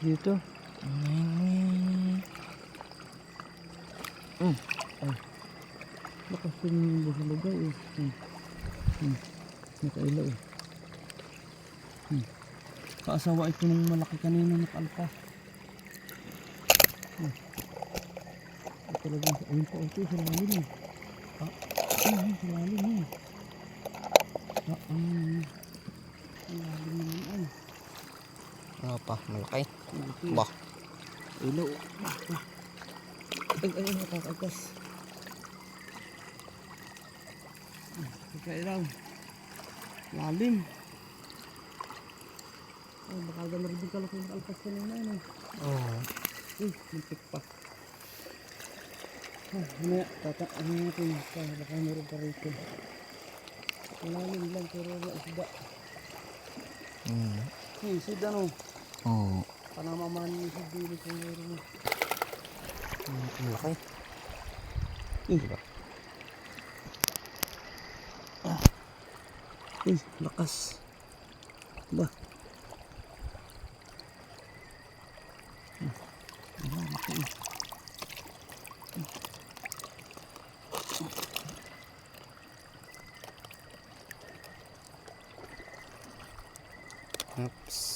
Dito. Ay. Lakas yung buhulugay eh. Nakailaw eh. Kaasawa ito nung malaki kanina nakalpa. Talagang ayun pa ito sa lalim eh. Ayun sa lalim eh. Lalim naman ay. Ano pa? Malaki? Malaki. Bah. Ilaw. Ay, nakakagas. Kakailaw. Lalim. Ay, baka gano'n rin kalaki yung alpas ka na yun. Oo. Muntik pa. Mamaya, tataan natin. Baka meron pa rito. Malalim lang pero wala isda. Isda no? Oo. Panamaman yung isda dito kung meron mo. Malaki. Diba? Lakas. Ba? Laki. Oops.